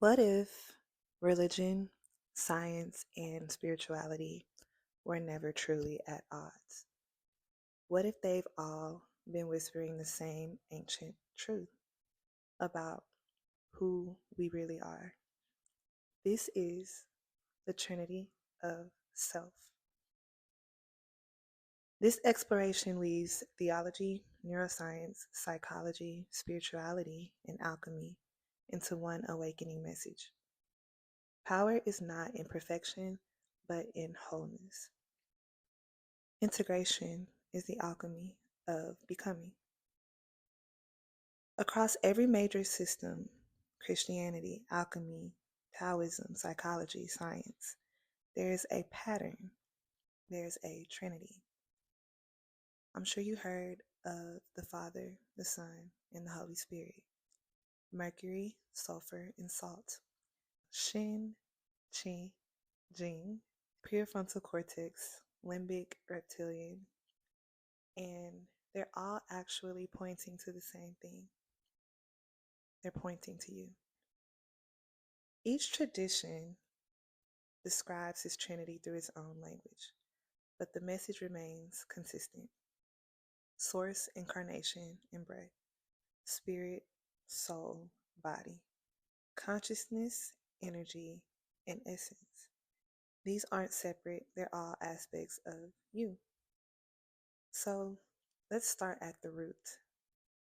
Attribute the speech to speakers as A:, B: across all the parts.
A: What if religion, science, and spirituality were never truly at odds? What if they've all been whispering the same ancient truth about who we really are? This is the trinity of self. This exploration weaves theology, neuroscience, psychology, spirituality, and alchemy into one awakening message. Power is not in perfection, but in wholeness. Integration is the alchemy of becoming. Across every major system, Christianity, alchemy, Taoism, psychology, science, there is a pattern, there's a trinity. I'm sure you heard of the Father, the Son, and the Holy Spirit. Mercury, sulfur, and salt. Shin, Qi, Jing, prefrontal cortex, limbic, reptilian, and they're all actually pointing to the same thing. They're pointing to you. Each tradition describes this trinity through its own language, but the message remains consistent. Source, incarnation, and breath. Spirit, soul, body. Consciousness, energy, and essence. These aren't separate, they're all aspects of you. So let's start at the root,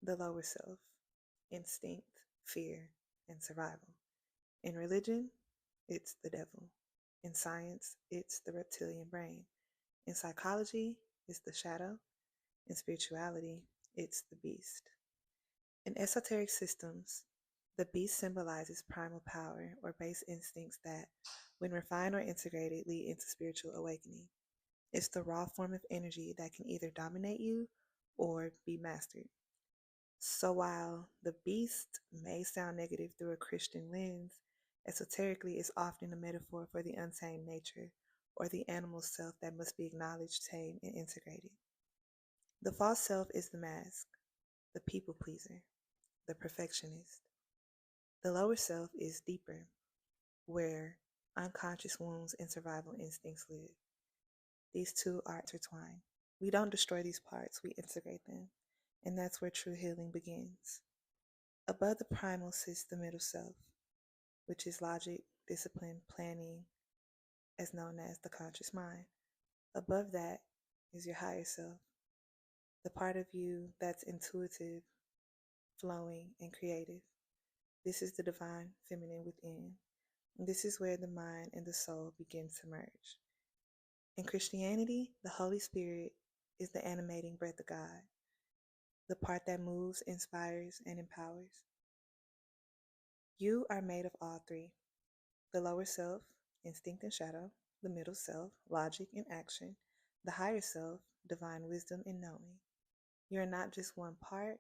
A: the lower self, instinct, fear, and survival. In religion, it's the devil. In science, it's the reptilian brain. In psychology, it's the shadow. In spirituality, it's the beast. In esoteric systems, the beast symbolizes primal power or base instincts that, when refined or integrated, lead into spiritual awakening. It's the raw form of energy that can either dominate you or be mastered. So while the beast may sound negative through a Christian lens, esoterically it's often a metaphor for the untamed nature or the animal self that must be acknowledged, tamed, and integrated. The false self is the mask, the people pleaser, the perfectionist. The lower self is deeper, where unconscious wounds and survival instincts live. These two are intertwined. We don't destroy these parts, we integrate them. And that's where true healing begins. Above the primal sits the middle self, which is logic, discipline, planning, as known as the conscious mind. Above that is your higher self, the part of you that's intuitive, flowing, and creative. This is the divine feminine within. This is where the mind and the soul begin to merge. In Christianity, the Holy Spirit is the animating breath of God, the part that moves, inspires, and empowers. You are made of all three: the lower self, instinct and shadow; the middle self, logic and action; the higher self, divine wisdom and knowing. You are not just one part,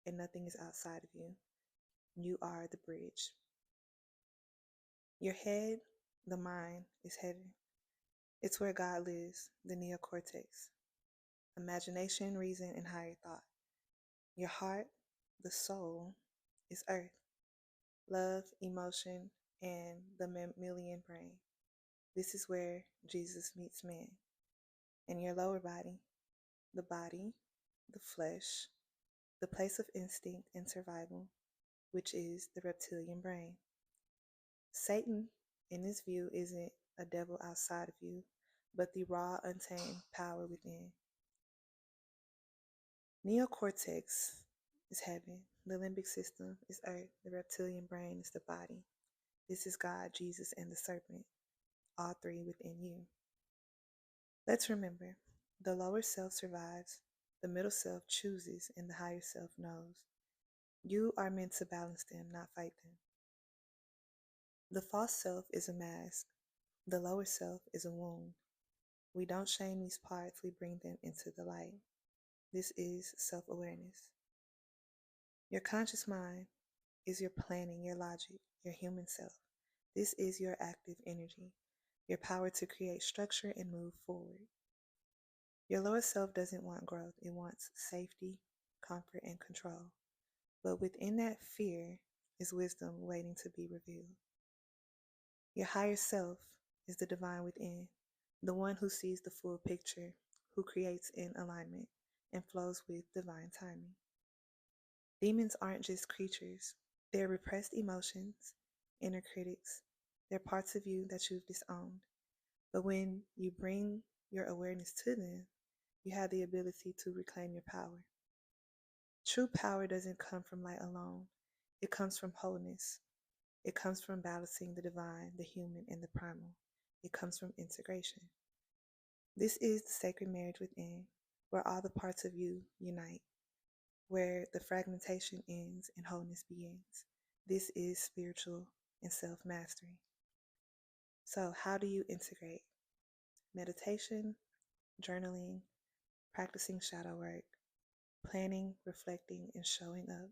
A: and nothing is outside of you. You are the bridge. Your head, the mind, is heaven. It's where God lives, the neocortex. Imagination, reason, and higher thought. Your heart, the soul, is earth. Love, emotion, and the mammalian brain. This is where Jesus meets man. And your lower body, the flesh, the place of instinct and survival, which is the reptilian brain. Satan, in this view, isn't a devil outside of you, but the raw, untamed power within. Neocortex is heaven. The limbic system is earth. The reptilian brain is the body. This is God, Jesus, and the serpent, all three within you. Let's remember, the lower self survives, the middle self chooses, and the higher self knows. You are meant to balance them, not fight them. The false self is a mask. The lower self is a wound. We don't shame these parts, we bring them into the light. This is self-awareness. Your conscious mind is your planning, your logic, your human self. This is your active energy, your power to create structure and move forward. Your lower self doesn't want growth, it wants safety, comfort, and control. But within that fear, is wisdom waiting to be revealed. Your higher self is the divine within, the one who sees the full picture, who creates in alignment and flows with divine timing. Demons aren't just creatures, they're repressed emotions, inner critics, they're parts of you that you've disowned. But when you bring your awareness to them, you have the ability to reclaim your power. True power doesn't come from light alone, it comes from wholeness. It comes from balancing the divine, the human, and the primal. It comes from integration. This is the sacred marriage within, where all the parts of you unite, where the fragmentation ends and wholeness begins. This is spiritual and self-mastery. So how do you integrate? Meditation, journaling, practicing shadow work, planning, reflecting, and showing up,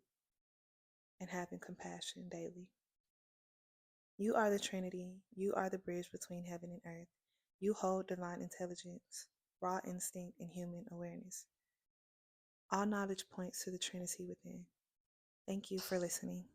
A: and having compassion daily. You are the Trinity. You are the bridge between heaven and earth. You hold divine intelligence, raw instinct, and human awareness. All knowledge points to the Trinity within. Thank you for listening.